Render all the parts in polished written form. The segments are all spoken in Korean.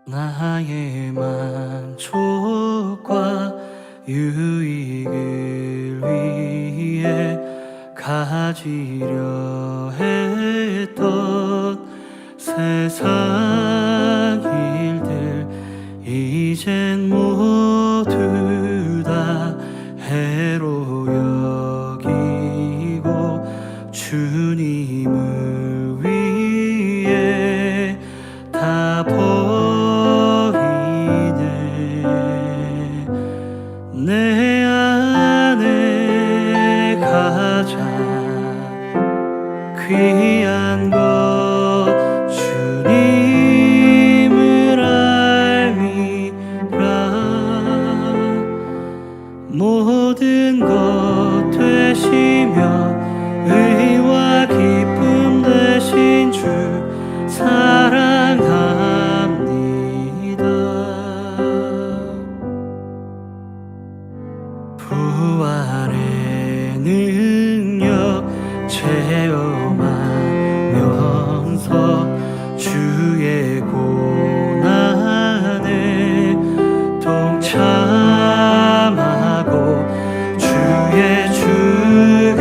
나의 만족과 유익을 위해 가지려 했던 세상 일들 이젠 모두 다 해로 여기고 주님을 위해 다 버리네. 내 안에 가장 귀한 것 주님을 알미라. 모든 것 되시며 의와 기쁨 되신 주 사랑합니다. 부활의 능력 체험하면서 주의 고난에 동참하고 주의 죽으심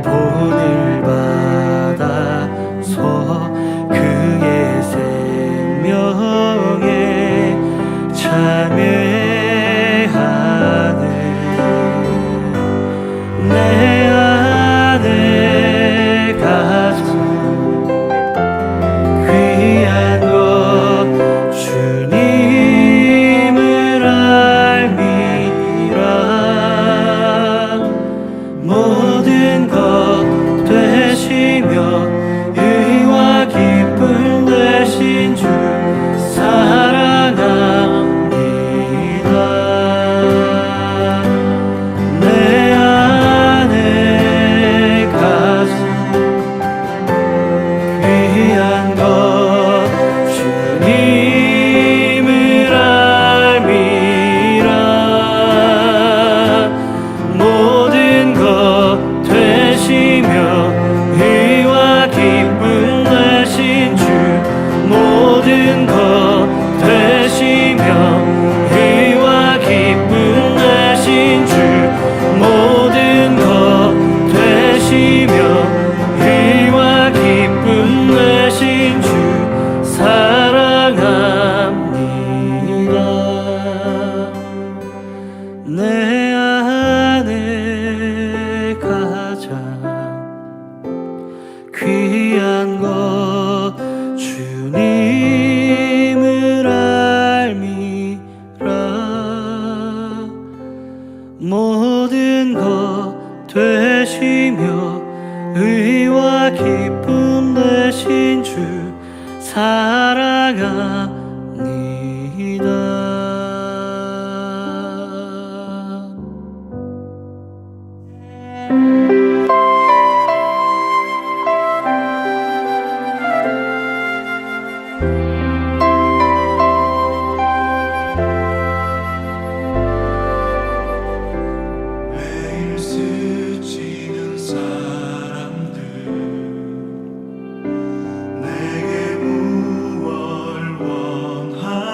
본을 받아서 그의 생명에 참여하네. 내 안에 가장 귀한 것 주님을 알미라. 모든 것 되시며 의와 기쁨 되신 주 사랑합니다. 내 안에 가장 귀한 것 주님을 알미라. 모든 것 되시며 의와 기쁨 되신 주 모든 것 되시며 의와 기쁨 되신 주 모든 것 되시며 의와 기쁨 되신 주 사랑합니다. 내 안에 가장 귀한 것 주님을 알미라. 모든 것 되시며 의와 기쁨 되신 주 사랑합니다. 매일 스치는 사람들 내게 무얼 원하나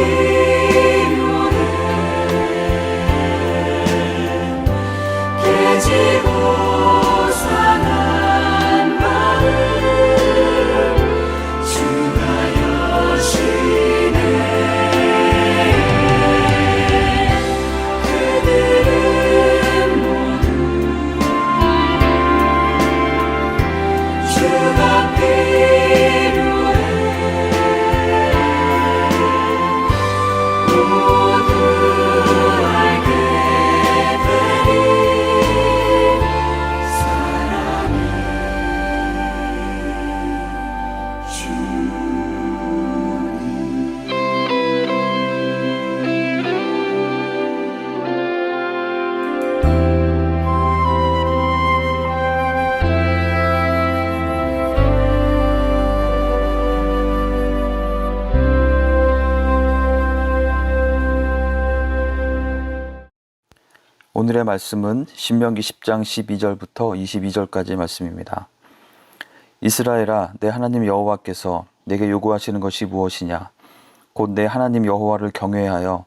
필요해 깨지고 상한 마음 주가 여시네 그들은 모두 주가 필요해 모두 알게 되리 사랑이 오늘의 말씀은 신명기 10장 12절부터 22절까지의 말씀입니다. 이스라엘아, 내 하나님 여호와께서 내게 요구하시는 것이 무엇이냐? 곧 내 하나님 여호와를 경외하여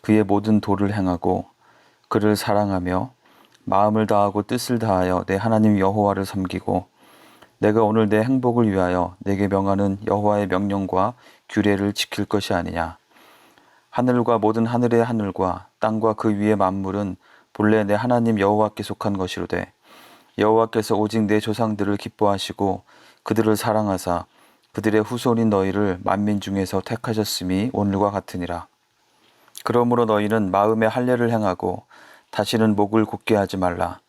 그의 모든 도를 행하고 그를 사랑하며 마음을 다하고 뜻을 다하여 내 하나님 여호와를 섬기고 내가 오늘 내 행복을 위하여 내게 명하는 여호와의 명령과 규례를 지킬 것이 아니냐? 하늘과 모든 하늘의 하늘과 땅과 그 위의 만물은 본래 내 하나님 여호와께 속한 것이로되 여호와께서 오직 내 조상들을 기뻐하시고 그들을 사랑하사 그들의 후손인 너희를 만민 중에서 택하셨음이 오늘과 같으니라. 그러므로 너희는 마음의 할례를 행하고 다시는 목을 곧게 하지 말라.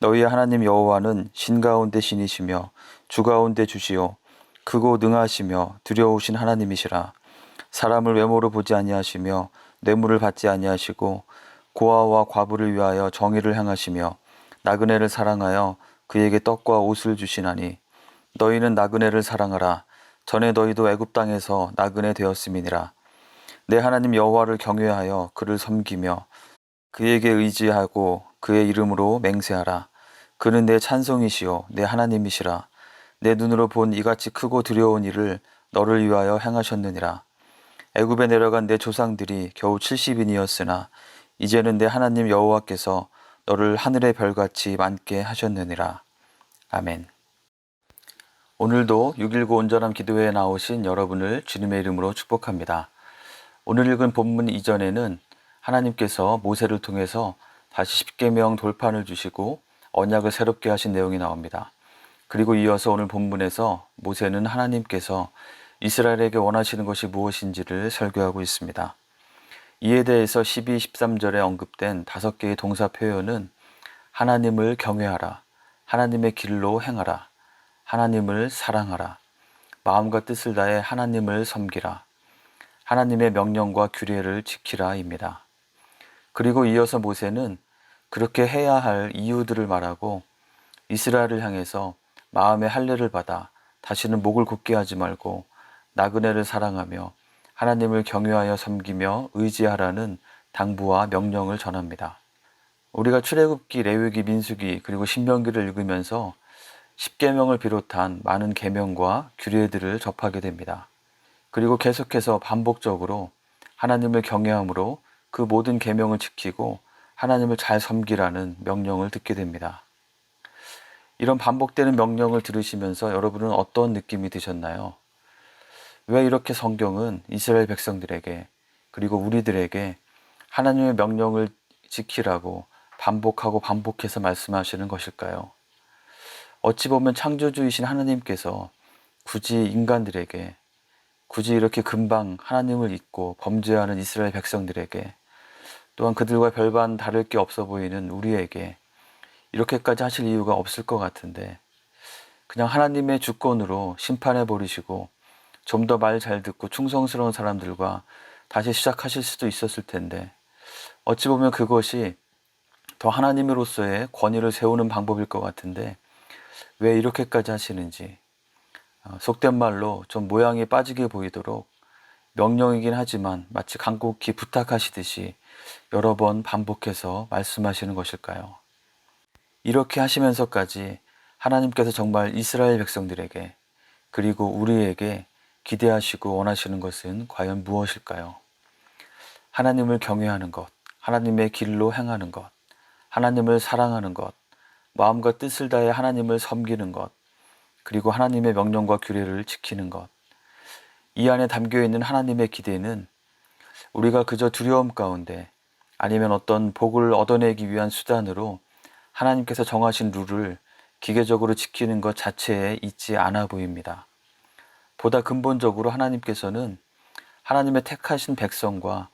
너희의 하나님 여호와는 신 가운데 신이시며 주 가운데 주시요 크고 능하시며 두려우신 하나님이시라. 사람을 외모로 보지 아니하시며 뇌물을 받지 아니하시고 고아와 과부를 위하여 정의를 행하시며 나그네를 사랑하여 그에게 떡과 옷을 주시나니 너희는 나그네를 사랑하라. 전에 너희도 애굽 땅에서 나그네 되었음이니라. 내 하나님 여호와를 경외하여 그를 섬기며 그에게 의지하고 그의 이름으로 맹세하라. 그는 내 찬송이시요 내 하나님이시라. 내 눈으로 본 이같이 크고 두려운 일을 너를 위하여 행하셨느니라. 애굽에 내려간 내 조상들이 겨우 70인이었으나 이제는 내 하나님 여호와께서 너를 하늘의 별같이 많게 하셨느니라. 아멘. 오늘도 6.19 온전함 기도회에 나오신 여러분을 주님의 이름으로 축복합니다. 오늘 읽은 본문 이전에는 하나님께서 모세를 통해서 다시 십계명 돌판을 주시고 언약을 새롭게 하신 내용이 나옵니다. 그리고 이어서 오늘 본문에서 모세는 하나님께서 이스라엘에게 원하시는 것이 무엇인지를 설교하고 있습니다. 이에 대해서 12, 13절에 언급된 5개의 동사 표현은 하나님을 경외하라, 하나님의 길로 행하라, 하나님을 사랑하라, 마음과 뜻을 다해 하나님을 섬기라, 하나님의 명령과 규례를 지키라입니다. 그리고 이어서 모세는 그렇게 해야 할 이유들을 말하고 이스라엘을 향해서 마음의 할례를 받아 다시는 목을 곧게 하지 말고 나그네를 사랑하며 하나님을 경외하여 섬기며 의지하라는 당부와 명령을 전합니다. 우리가 출애굽기, 레위기, 민수기 그리고 신명기를 읽으면서 십계명을 비롯한 많은 계명과 규례들을 접하게 됩니다. 그리고 계속해서 반복적으로 하나님을 경외함으로 그 모든 계명을 지키고 하나님을 잘 섬기라는 명령을 듣게 됩니다. 이런 반복되는 명령을 들으시면서 여러분은 어떤 느낌이 드셨나요? 왜 이렇게 성경은 이스라엘 백성들에게 그리고 우리들에게 하나님의 명령을 지키라고 반복하고 반복해서 말씀하시는 것일까요? 어찌 보면 창조주이신 하나님께서 굳이 인간들에게 굳이 이렇게 금방 하나님을 잊고 범죄하는 이스라엘 백성들에게 또한 그들과 별반 다를 게 없어 보이는 우리에게 이렇게까지 하실 이유가 없을 것 같은데 그냥 하나님의 주권으로 심판해 버리시고 좀 더 말 잘 듣고 충성스러운 사람들과 다시 시작하실 수도 있었을 텐데 어찌 보면 그것이 더 하나님으로서의 권위를 세우는 방법일 것 같은데 왜 이렇게까지 하시는지 속된 말로 좀 모양이 빠지게 보이도록 명령이긴 하지만 마치 간곡히 부탁하시듯이 여러 번 반복해서 말씀하시는 것일까요? 이렇게 하시면서까지 하나님께서 정말 이스라엘 백성들에게 그리고 우리에게 기대하시고 원하시는 것은 과연 무엇일까요? 하나님을 경외하는 것, 하나님의 길로 행하는 것, 하나님을 사랑하는 것, 마음과 뜻을 다해 하나님을 섬기는 것, 그리고 하나님의 명령과 규례를 지키는 것. 이 안에 담겨 있는 하나님의 기대는 우리가 그저 두려움 가운데 아니면 어떤 복을 얻어내기 위한 수단으로 하나님께서 정하신 룰을 기계적으로 지키는 것 자체에 있지 않아 보입니다. 보다 근본적으로 하나님께서는 하나님의 택하신 백성과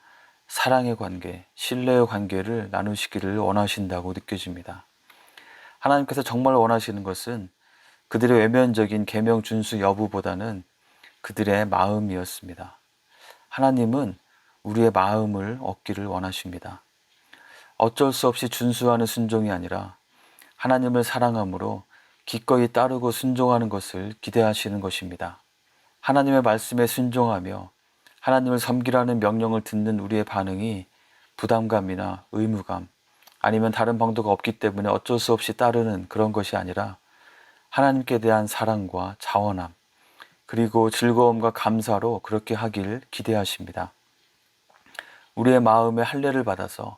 사랑의 관계, 신뢰의 관계를 나누시기를 원하신다고 느껴집니다. 하나님께서 정말 원하시는 것은 그들의 외면적인 계명 준수 여부보다는 그들의 마음이었습니다. 하나님은 우리의 마음을 얻기를 원하십니다. 어쩔 수 없이 준수하는 순종이 아니라 하나님을 사랑함으로 기꺼이 따르고 순종하는 것을 기대하시는 것입니다. 하나님의 말씀에 순종하며 하나님을 섬기라는 명령을 듣는 우리의 반응이 부담감이나 의무감 아니면 다른 방도가 없기 때문에 어쩔 수 없이 따르는 그런 것이 아니라 하나님께 대한 사랑과 자원함 그리고 즐거움과 감사로 그렇게 하길 기대하십니다. 우리의 마음에 할례를 받아서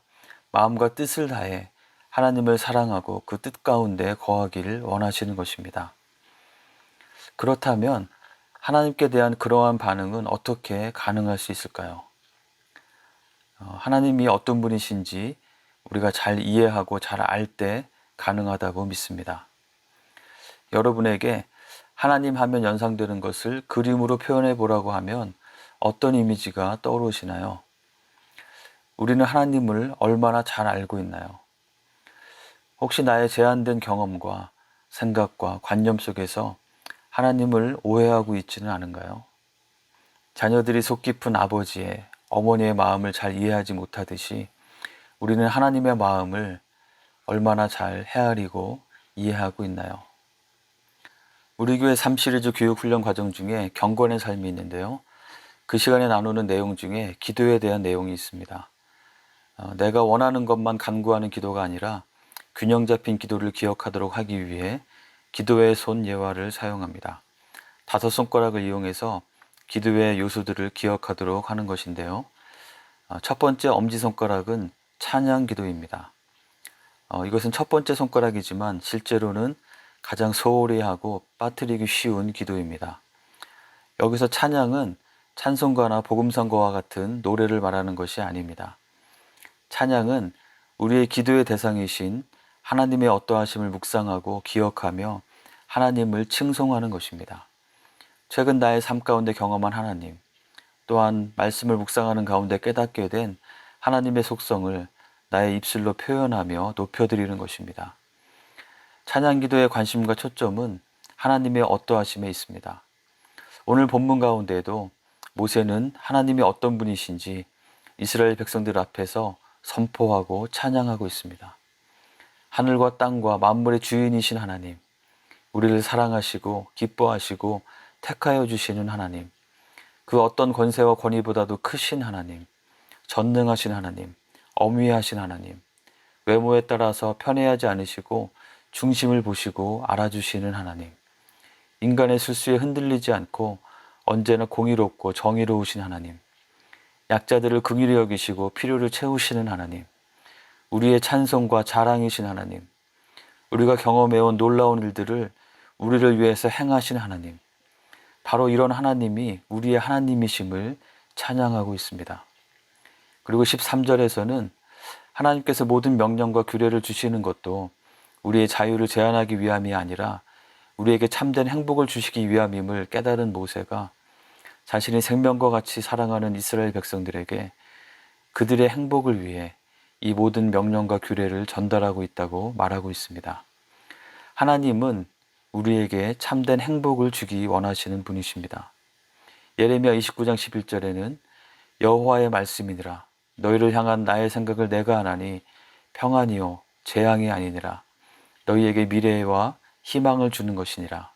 마음과 뜻을 다해 하나님을 사랑하고 그 뜻 가운데 거하기를 원하시는 것입니다. 그렇다면 하나님께 대한 그러한 반응은 어떻게 가능할 수 있을까요? 하나님이 어떤 분이신지 우리가 잘 이해하고 잘 알 때 가능하다고 믿습니다. 여러분에게 하나님 하면 연상되는 것을 그림으로 표현해 보라고 하면 어떤 이미지가 떠오르시나요? 우리는 하나님을 얼마나 잘 알고 있나요? 혹시 나의 제한된 경험과 생각과 관념 속에서 하나님을 오해하고 있지는 않은가요? 자녀들이 속 깊은 아버지의, 어머니의 마음을 잘 이해하지 못하듯이 우리는 하나님의 마음을 얼마나 잘 헤아리고 이해하고 있나요? 우리 교회 3시리즈 교육훈련 과정 중에 경건의 삶이 있는데요. 그 시간에 나누는 내용 중에 기도에 대한 내용이 있습니다. 내가 원하는 것만 간구하는 기도가 아니라 균형 잡힌 기도를 기억하도록 하기 위해 기도의 손 예화를 사용합니다. 5손가락을 이용해서 기도의 요소들을 기억하도록 하는 것인데요. 첫 번째 엄지손가락은 찬양 기도입니다. 이것은 첫 번째 손가락이지만 실제로는 가장 소홀히 하고 빠뜨리기 쉬운 기도입니다. 여기서 찬양은 찬송가나 복음성가와 같은 노래를 말하는 것이 아닙니다. 찬양은 우리의 기도의 대상이신 하나님의 어떠하심을 묵상하고 기억하며 하나님을 칭송하는 것입니다. 최근 나의 삶 가운데 경험한 하나님, 또한 말씀을 묵상하는 가운데 깨닫게 된 하나님의 속성을 나의 입술로 표현하며 높여드리는 것입니다. 찬양 기도의 관심과 초점은 하나님의 어떠하심에 있습니다. 오늘 본문 가운데에도 모세는 하나님이 어떤 분이신지 이스라엘 백성들 앞에서 선포하고 찬양하고 있습니다. 하늘과 땅과 만물의 주인이신 하나님, 우리를 사랑하시고 기뻐하시고 택하여 주시는 하나님, 그 어떤 권세와 권위보다도 크신 하나님, 전능하신 하나님, 엄위하신 하나님, 외모에 따라서 편애하지 않으시고 중심을 보시고 알아주시는 하나님, 인간의 실수에 흔들리지 않고 언제나 공의롭고 정의로우신 하나님, 약자들을 긍휼히 여기시고 필요를 채우시는 하나님, 우리의 찬송과 자랑이신 하나님, 우리가 경험해온 놀라운 일들을 우리를 위해서 행하신 하나님, 바로 이런 하나님이 우리의 하나님이심을 찬양하고 있습니다. 그리고 13절에서는 하나님께서 모든 명령과 규례를 주시는 것도 우리의 자유를 제한하기 위함이 아니라 우리에게 참된 행복을 주시기 위함임을 깨달은 모세가 자신의 생명과 같이 사랑하는 이스라엘 백성들에게 그들의 행복을 위해 이 모든 명령과 규례를 전달하고 있다고 말하고 있습니다. 하나님은 우리에게 참된 행복을 주기 원하시는 분이십니다. 예레미야 29장 11절에는 여호와의 말씀이니라 너희를 향한 나의 생각을 내가 하나니 평안이요 재앙이 아니니라 너희에게 미래와 희망을 주는 것이니라.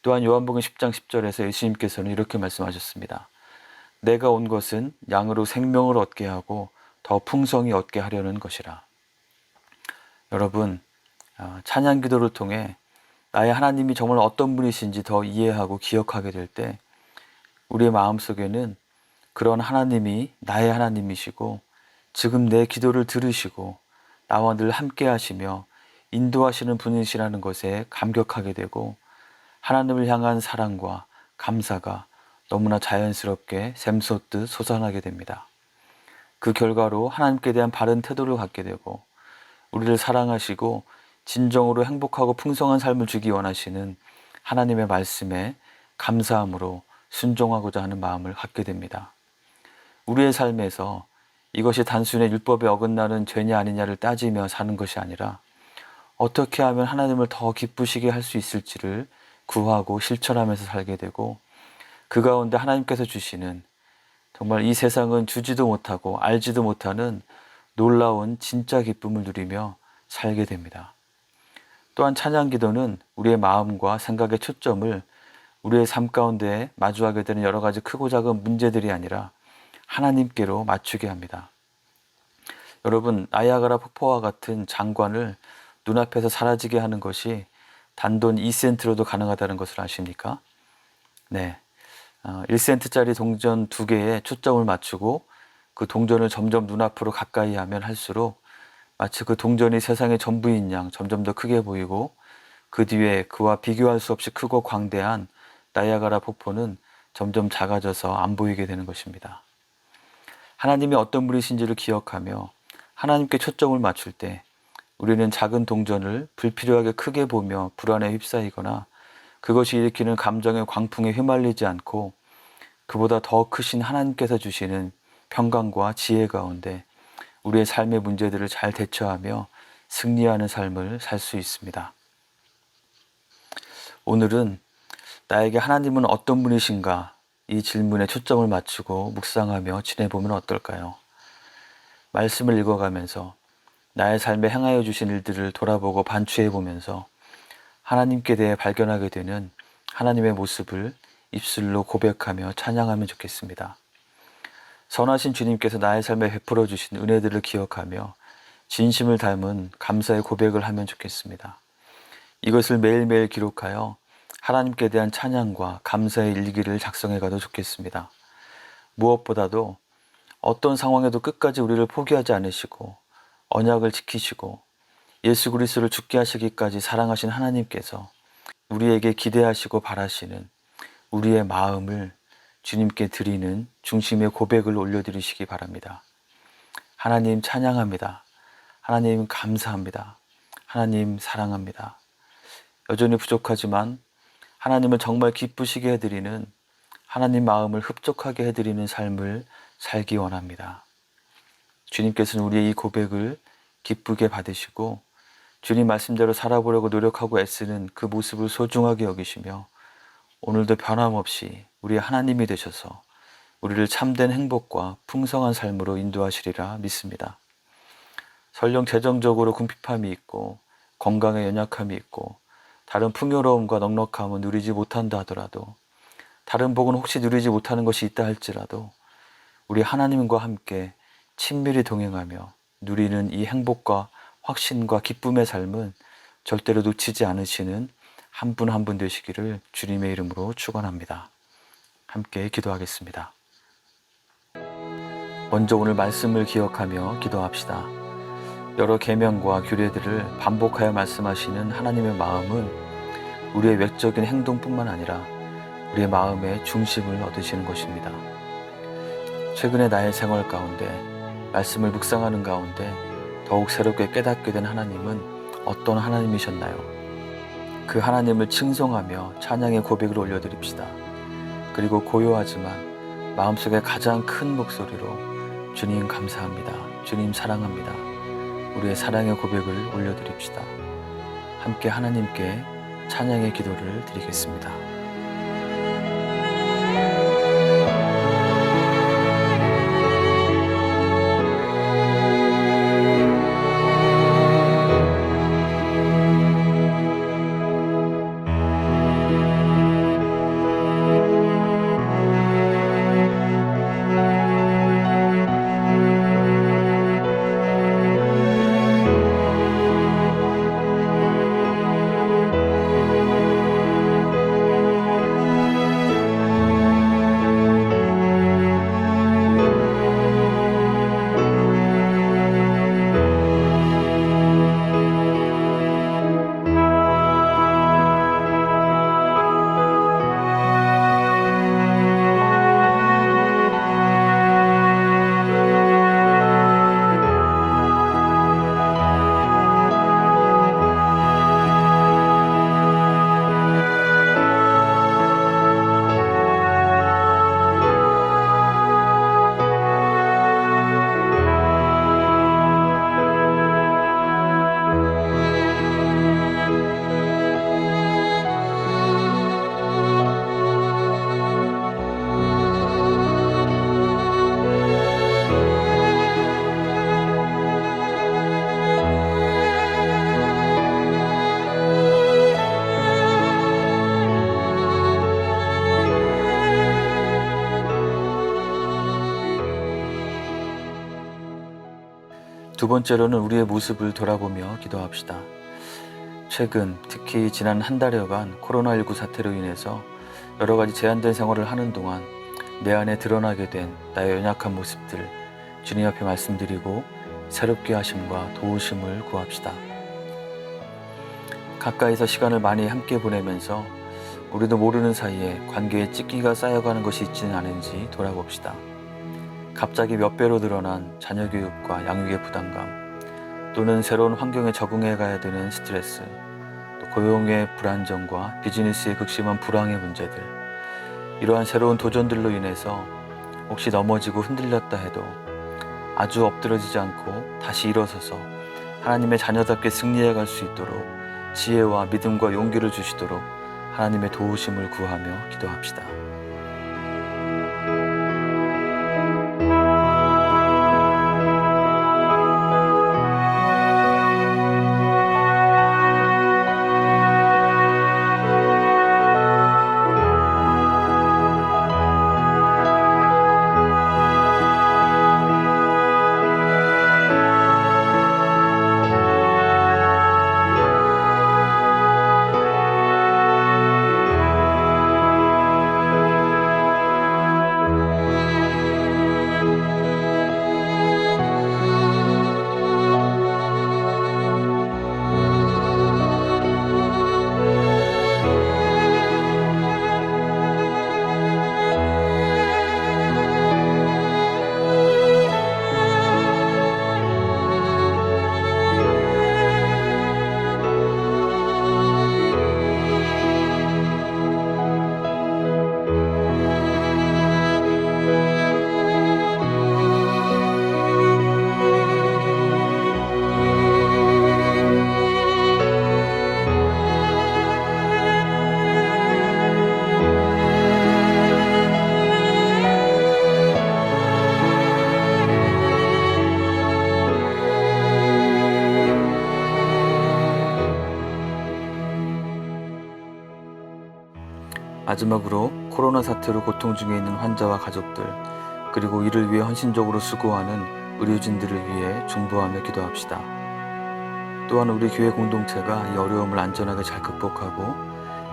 또한 요한복음 10장 10절에서 예수님께서는 이렇게 말씀하셨습니다. 내가 온 것은 양으로 생명을 얻게 하고 더 풍성히 얻게 하려는 것이라. 여러분, 찬양 기도를 통해 나의 하나님이 정말 어떤 분이신지 더 이해하고 기억하게 될 때 우리의 마음속에는 그런 하나님이 나의 하나님이시고 지금 내 기도를 들으시고 나와 늘 함께 하시며 인도하시는 분이시라는 것에 감격하게 되고 하나님을 향한 사랑과 감사가 너무나 자연스럽게 샘솟듯 솟아나게 됩니다. 그 결과로 하나님께 대한 바른 태도를 갖게 되고 우리를 사랑하시고 진정으로 행복하고 풍성한 삶을 주기 원하시는 하나님의 말씀에 감사함으로 순종하고자 하는 마음을 갖게 됩니다. 우리의 삶에서 이것이 단순히 율법에 어긋나는 죄냐 아니냐를 따지며 사는 것이 아니라 어떻게 하면 하나님을 더 기쁘시게 할 수 있을지를 구하고 실천하면서 살게 되고 그 가운데 하나님께서 주시는 정말 이 세상은 주지도 못하고 알지도 못하는 놀라운 진짜 기쁨을 누리며 살게 됩니다. 또한 찬양 기도는 우리의 마음과 생각의 초점을 우리의 삶 가운데 마주하게 되는 여러 가지 크고 작은 문제들이 아니라 하나님께로 맞추게 합니다. 여러분, 나이아가라 폭포와 같은 장관을 눈앞에서 사라지게 하는 것이 단돈 2센트로도 가능하다는 것을 아십니까? 네. 1센트짜리 동전 2개에 초점을 맞추고 그 동전을 점점 눈앞으로 가까이 하면 할수록 마치 그 동전이 세상의 전부인 양 점점 더 크게 보이고 그 뒤에 그와 비교할 수 없이 크고 광대한 나이아가라 폭포는 점점 작아져서 안 보이게 되는 것입니다. 하나님이 어떤 분이신지를 기억하며 하나님께 초점을 맞출 때 우리는 작은 동전을 불필요하게 크게 보며 불안에 휩싸이거나 그것이 일으키는 감정의 광풍에 휘말리지 않고 그보다 더 크신 하나님께서 주시는 평강과 지혜 가운데 우리의 삶의 문제들을 잘 대처하며 승리하는 삶을 살 수 있습니다. 오늘은 나에게 하나님은 어떤 분이신가 이 질문에 초점을 맞추고 묵상하며 지내보면 어떨까요? 말씀을 읽어가면서 나의 삶에 행하여 주신 일들을 돌아보고 반추해보면서 하나님께 대해 발견하게 되는 하나님의 모습을 입술로 고백하며 찬양하면 좋겠습니다. 선하신 주님께서 나의 삶에 베풀어 주신 은혜들을 기억하며 진심을 담은 감사의 고백을 하면 좋겠습니다. 이것을 매일매일 기록하여 하나님께 대한 찬양과 감사의 일기를 작성해 가도 좋겠습니다. 무엇보다도 어떤 상황에도 끝까지 우리를 포기하지 않으시고 언약을 지키시고 예수 그리스도를 죽게 하시기까지 사랑하신 하나님께서 우리에게 기대하시고 바라시는 우리의 마음을 주님께 드리는 중심의 고백을 올려드리시기 바랍니다. 하나님 찬양합니다. 하나님 감사합니다. 하나님 사랑합니다. 여전히 부족하지만 하나님을 정말 기쁘시게 해드리는 하나님 마음을 흡족하게 해드리는 삶을 살기 원합니다. 주님께서는 우리의 이 고백을 기쁘게 받으시고 주님 말씀대로 살아보려고 노력하고 애쓰는 그 모습을 소중하게 여기시며 오늘도 변함없이 우리의 하나님이 되셔서 우리를 참된 행복과 풍성한 삶으로 인도하시리라 믿습니다. 설령 재정적으로 궁핍함이 있고 건강에 연약함이 있고 다른 풍요로움과 넉넉함은 누리지 못한다 하더라도 다른 복은 혹시 누리지 못하는 것이 있다 할지라도 우리 하나님과 함께 친밀히 동행하며 누리는 이 행복과 확신과 기쁨의 삶은 절대로 놓치지 않으시는 한 분 한 분 되시기를 주님의 이름으로 축원합니다. 함께 기도하겠습니다. 먼저 오늘 말씀을 기억하며 기도합시다. 여러 계명과 규례들을 반복하여 말씀하시는 하나님의 마음은 우리의 외적인 행동뿐만 아니라 우리의 마음의 중심을 얻으시는 것입니다. 최근에 나의 생활 가운데 말씀을 묵상하는 가운데 더욱 새롭게 깨닫게 된 하나님은 어떤 하나님이셨나요? 그 하나님을 칭송하며 찬양의 고백을 올려드립시다. 그리고 고요하지만 마음속에 가장 큰 목소리로 주님 감사합니다. 주님 사랑합니다. 우리의 사랑의 고백을 올려드립시다. 함께 하나님께 찬양의 기도를 드리겠습니다. 두 번째로는 우리의 모습을 돌아보며 기도합시다. 최근 특히 지난 한 달여간 코로나19 사태로 인해서 여러 가지 제한된 생활을 하는 동안 내 안에 드러나게 된 나의 연약한 모습들 주님 앞에 말씀드리고 새롭게 하심과 도우심을 구합시다. 가까이서 시간을 많이 함께 보내면서 우리도 모르는 사이에 관계에 찢기가 쌓여가는 것이 있지는 않은지 돌아봅시다. 갑자기 몇 배로 늘어난 자녀 교육과 양육의 부담감, 또는 새로운 환경에 적응해 가야 되는 스트레스, 또 고용의 불안정과 비즈니스의 극심한 불황의 문제들, 이러한 새로운 도전들로 인해서 혹시 넘어지고 흔들렸다 해도 아주 엎드러지지 않고 다시 일어서서 하나님의 자녀답게 승리해 갈 수 있도록 지혜와 믿음과 용기를 주시도록 하나님의 도우심을 구하며 기도합시다. 마지막으로 코로나 사태로 고통 중에 있는 환자와 가족들, 그리고 이를 위해 헌신적으로 수고하는 의료진들을 위해 중보하며 기도합시다. 또한 우리 교회 공동체가 이 어려움을 안전하게 잘 극복하고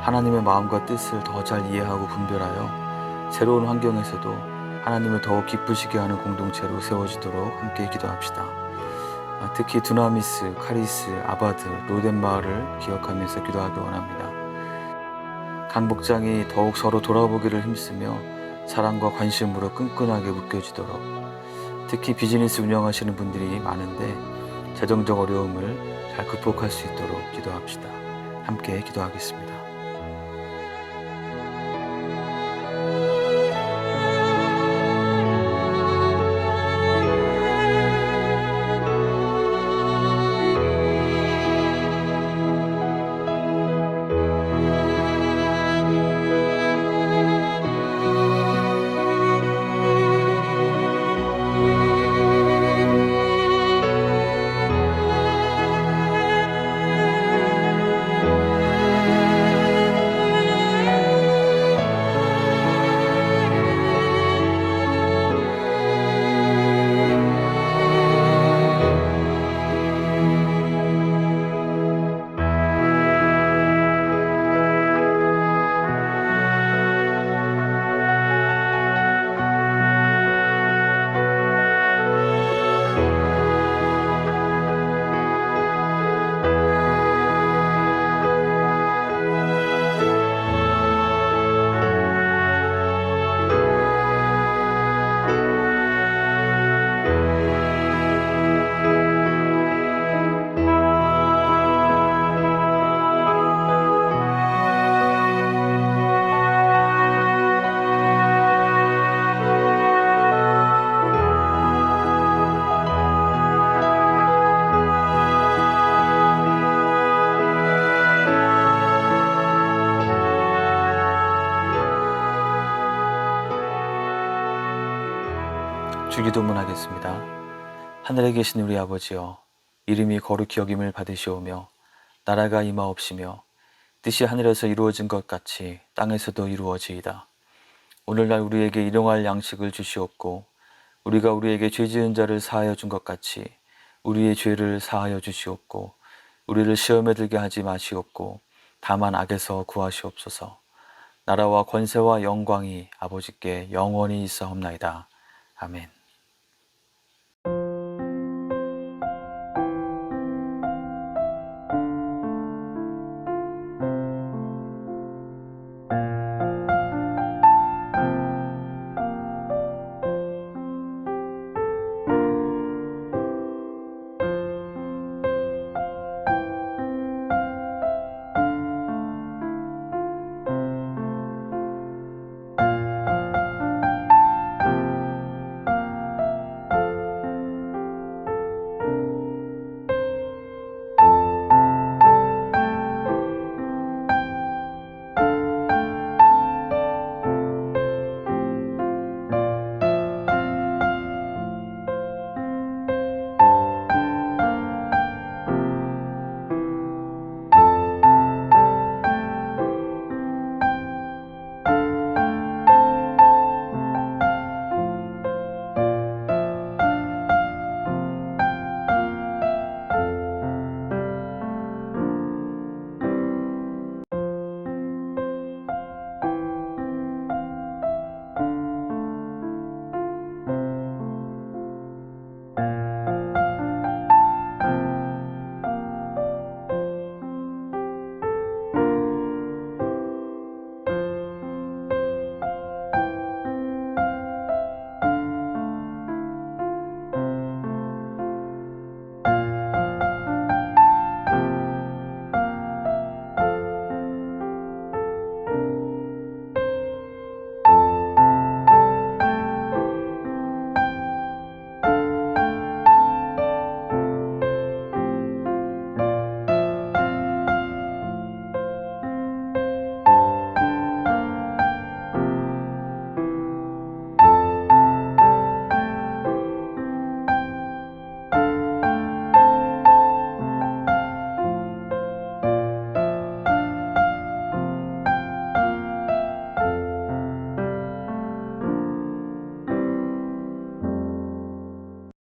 하나님의 마음과 뜻을 더 잘 이해하고 분별하여 새로운 환경에서도 하나님을 더욱 기쁘시게 하는 공동체로 세워지도록 함께 기도합시다. 특히 두나미스, 카리스, 아바드, 로덴마을을 기억하면서 기도하기 원합니다. 강 목장이 더욱 서로 돌아보기를 힘쓰며 사랑과 관심으로 끈끈하게 묶여지도록, 특히 비즈니스 운영하시는 분들이 많은데 재정적 어려움을 잘 극복할 수 있도록 기도합시다. 함께 기도하겠습니다. 주기도문 하겠습니다. 하늘에 계신 우리 아버지여, 이름이 거룩히 여김을 받으시오며 나라가 임하옵시며 뜻이 하늘에서 이루어진 것 같이 땅에서도 이루어지이다. 오늘날 우리에게 일용할 양식을 주시옵고 우리가 우리에게 죄 지은 자를 사하여 준 것 같이 우리의 죄를 사하여 주시옵고 우리를 시험에 들게 하지 마시옵고 다만 악에서 구하시옵소서. 나라와 권세와 영광이 아버지께 영원히 있사옵나이다. 아멘.